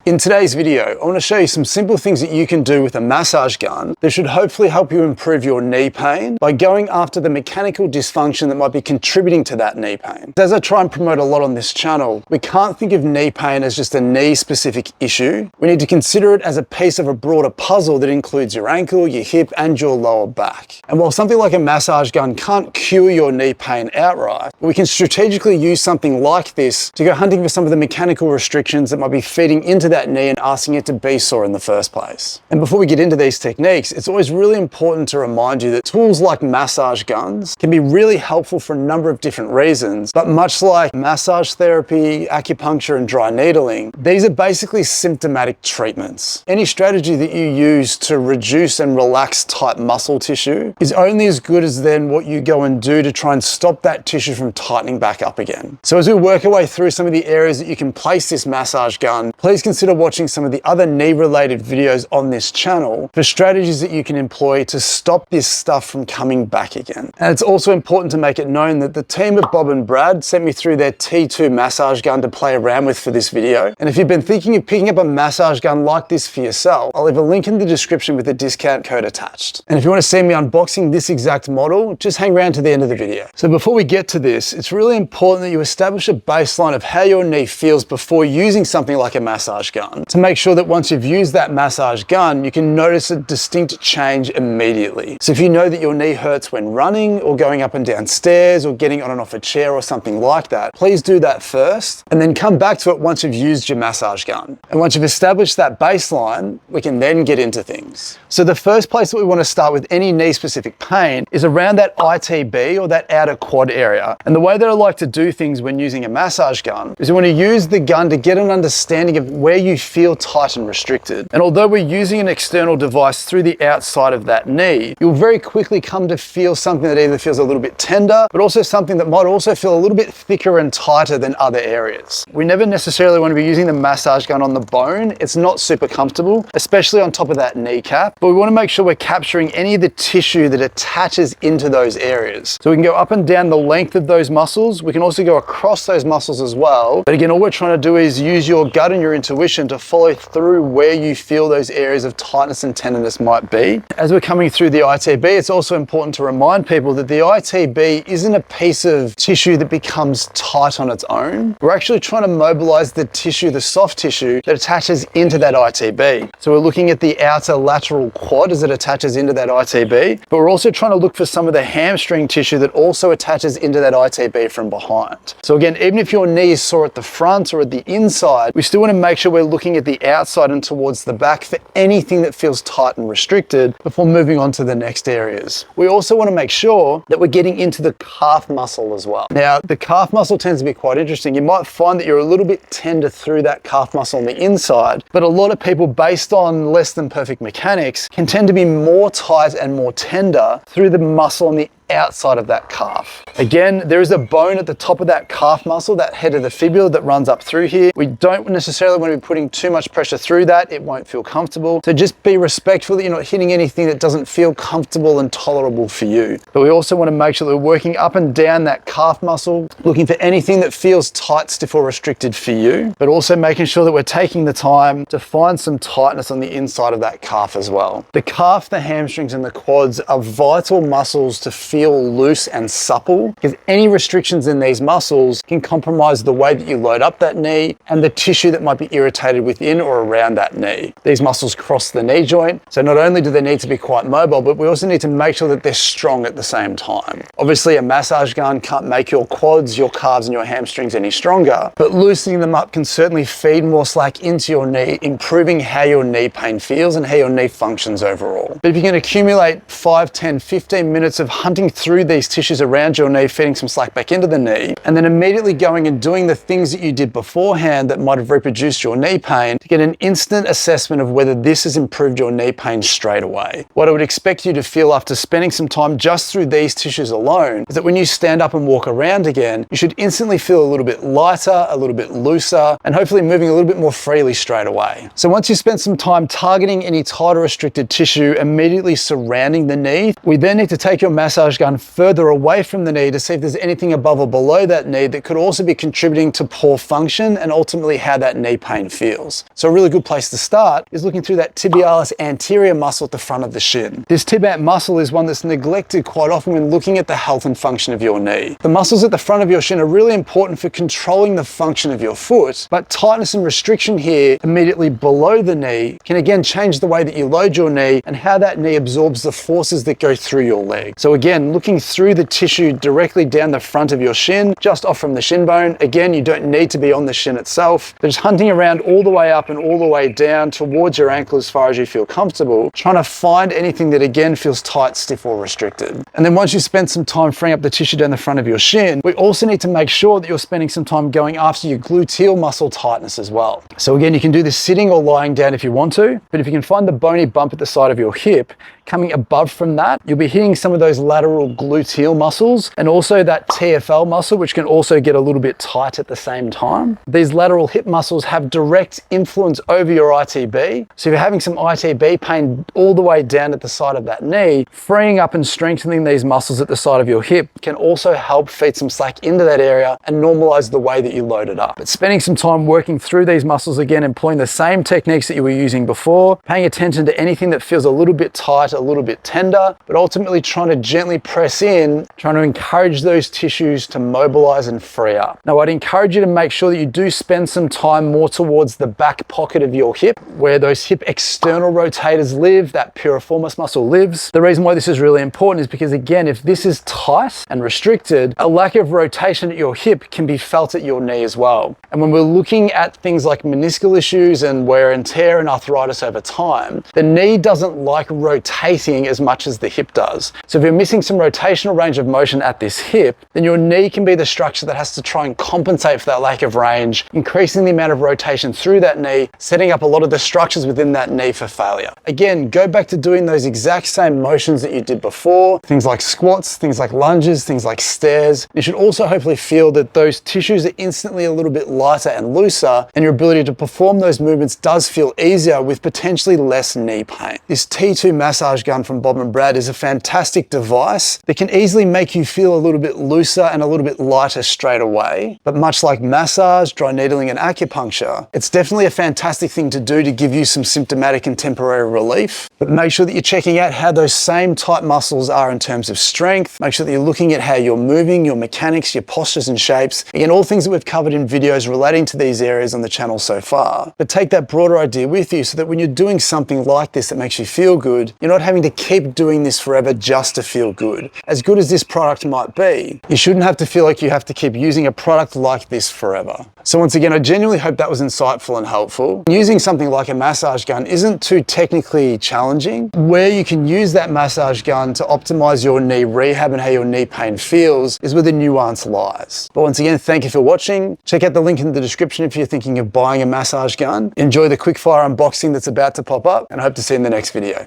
In today's video, I want to show you some simple things that you can do with a massage gun that should hopefully help you improve your knee pain by going after the mechanical dysfunction that might be contributing to that knee pain. As I try and promote a lot on this channel, we can't think of knee pain as just a knee-specific issue. We need to consider it as a piece of a broader puzzle that includes your ankle, your hip, and your lower back. And while something like a massage gun can't cure your knee pain outright, we can strategically use something like this to go hunting for some of the mechanical restrictions that might be feeding into that knee and asking it to be sore in the first place. And before we get into these techniques, it's always really important to remind you that tools like massage guns can be really helpful for a number of different reasons, but much like massage therapy, acupuncture, and dry needling, these are basically symptomatic treatments. Any strategy that you use to reduce and relax tight muscle tissue is only as good as then what you go and do to try and stop that tissue from tightening back up again. So as we work our way through some of the areas that you can place this massage gun, please consider watching some of the other knee-related videos on this channel for strategies that you can employ to stop this stuff from coming back again. And it's also important to make it known that the team at Bob and Brad sent me through their T2 massage gun to play around with for this video. And if you've been thinking of picking up a massage gun like this for yourself, I'll leave a link in the description with the discount code attached. And if you want to see me unboxing this exact model, just hang around to the end of the video. So before we get to this, it's really important that you establish a baseline of how your knee feels before using something like a massage gun, to make sure that once you've used that massage gun, you can notice a distinct change immediately. So if you know that your knee hurts when running or going up and down stairs or getting on and off a chair or something like that, please do that first and then come back to it once you've used your massage gun. And once you've established that baseline, we can then get into things. So the first place that we want to start with any knee specific pain is around that ITB or that outer quad area. And the way that I like to do things when using a massage gun is you want to use the gun to get an understanding of where you feel tight and restricted. And although we're using an external device through the outside of that knee, you'll very quickly come to feel something that either feels a little bit tender, but also something that might also feel a little bit thicker and tighter than other areas. We never necessarily want to be using the massage gun on the bone. It's not super comfortable, especially on top of that kneecap, but we want to make sure we're capturing any of the tissue that attaches into those areas. So we can go up and down the length of those muscles. We can also go across those muscles as well. But again, all we're trying to do is use your gut and your intuition to follow through where you feel those areas of tightness and tenderness might be. As we're coming through the ITB, it's also important to remind people that the ITB isn't a piece of tissue that becomes tight on its own. We're actually trying to mobilize the tissue, the soft tissue that attaches into that ITB. So we're looking at the outer lateral quad as it attaches into that ITB, but we're also trying to look for some of the hamstring tissue that also attaches into that ITB from behind. So again, even if your knee is sore at the front or at the inside, we still want to make sure we're looking at the outside and towards the back for anything that feels tight and restricted before moving on to the next areas. We also want to make sure that we're getting into the calf muscle as well. Now, the calf muscle tends to be quite interesting. You might find that you're a little bit tender through that calf muscle on the inside, but a lot of people, based on less than perfect mechanics, can tend to be more tight and more tender through the muscle on the outside of that calf. Again, there is a bone at the top of that calf muscle, that head of the fibula that runs up through here. We don't necessarily want to be putting too much pressure through that. It won't feel comfortable. So just be respectful that you're not hitting anything that doesn't feel comfortable and tolerable for you. But we also want to make sure that we're working up and down that calf muscle, looking for anything that feels tight, stiff, or restricted for you, but also making sure that we're taking the time to find some tightness on the inside of that calf as well. The calf, the hamstrings, and the quads are vital muscles to feel loose and supple, because any restrictions in these muscles can compromise the way that you load up that knee and the tissue that might be irritated within or around that knee. These muscles cross the knee joint, so not only do they need to be quite mobile, but we also need to make sure that they're strong at the same time. Obviously, a massage gun can't make your quads, your calves, and your hamstrings any stronger, but loosening them up can certainly feed more slack into your knee, improving how your knee pain feels and how your knee functions overall. But if you can accumulate 5, 10, 15 minutes of hunting through these tissues around your knee, feeding some slack back into the knee, and then immediately going and doing the things that you did beforehand that might have reproduced your knee pain to get an instant assessment of whether this has improved your knee pain straight away. What I would expect you to feel after spending some time just through these tissues alone is that when you stand up and walk around again, you should instantly feel a little bit lighter, a little bit looser, and hopefully moving a little bit more freely straight away. So once you spend some time targeting any tight or restricted tissue immediately surrounding the knee, we then need to take your massage gun further away from the knee to see if there's anything above or below that knee that could also be contributing to poor function and ultimately how that knee pain feels. So a really good place to start is looking through that tibialis anterior muscle at the front of the shin. This tibant muscle is one that's neglected quite often when looking at the health and function of your knee. The muscles at the front of your shin are really important for controlling the function of your foot, but tightness and restriction here immediately below the knee can again change the way that you load your knee and how that knee absorbs the forces that go through your leg. So again, looking through the tissue directly down the front of your shin, just off from the shin bone. Again, you don't need to be on the shin itself, but just hunting around all the way up and all the way down towards your ankle as far as you feel comfortable, trying to find anything that again feels tight, stiff, or restricted. And then once you spend some time freeing up the tissue down the front of your shin, we also need to make sure that you're spending some time going after your gluteal muscle tightness as well. So again, you can do this sitting or lying down if you want to, but if you can find the bony bump at the side of your hip, coming above from that, you'll be hitting some of those lateral gluteal muscles and also that TFL muscle, which can also get a little bit tight at the same time. These lateral hip muscles have direct influence over your ITB. So if you're having some ITB pain all the way down at the side of that knee, freeing up and strengthening these muscles at the side of your hip can also help feed some slack into that area and normalize the way that you load it up. But spending some time working through these muscles again, employing the same techniques that you were using before, paying attention to anything that feels a little bit tight, a little bit tender, but ultimately trying to gently press in, trying to encourage those tissues to mobilize and free up. Now, I'd encourage you to make sure that you do spend some time more towards the back pocket of your hip, where those hip external rotators live, that piriformis muscle lives. The reason why this is really important is because, again, if this is tight and restricted, a lack of rotation at your hip can be felt at your knee as well. And when we're looking at things like meniscal issues and wear and tear and arthritis over time, the knee doesn't like rotating as much as the hip does. So if you're missing some rotational range of motion at this hip, then your knee can be the structure that has to try and compensate for that lack of range, increasing the amount of rotation through that knee, setting up a lot of the structures within that knee for failure. Again, go back to doing those exact same motions that you did before, things like squats, things like lunges, things like stairs. You should also hopefully feel that those tissues are instantly a little bit lighter and looser, and your ability to perform those movements does feel easier with potentially less knee pain. This T2 massage gun from Bob and Brad is a fantastic device that can easily make you feel a little bit looser and a little bit lighter straight away. But much like massage, dry needling, and acupuncture, it's definitely a fantastic thing to do to give you some symptomatic and temporary relief. But make sure that you're checking out how those same tight muscles are in terms of strength. Make sure that you're looking at how you're moving, your mechanics, your postures and shapes. Again, all things that we've covered in videos relating to these areas on the channel so far. But take that broader idea with you so that when you're doing something like this that makes you feel good, you're not having to keep doing this forever just to feel good. As good as this product might be, you shouldn't have to feel like you have to keep using a product like this forever. So once again, I genuinely hope that was insightful and helpful. Using something like a massage gun isn't too technically challenging. Where you can use that massage gun to optimize your knee rehab and how your knee pain feels is where the nuance lies. But once again, thank you for watching. Check out the link in the description if you're thinking of buying a massage gun. Enjoy the quickfire unboxing that's about to pop up, and I hope to see you in the next video.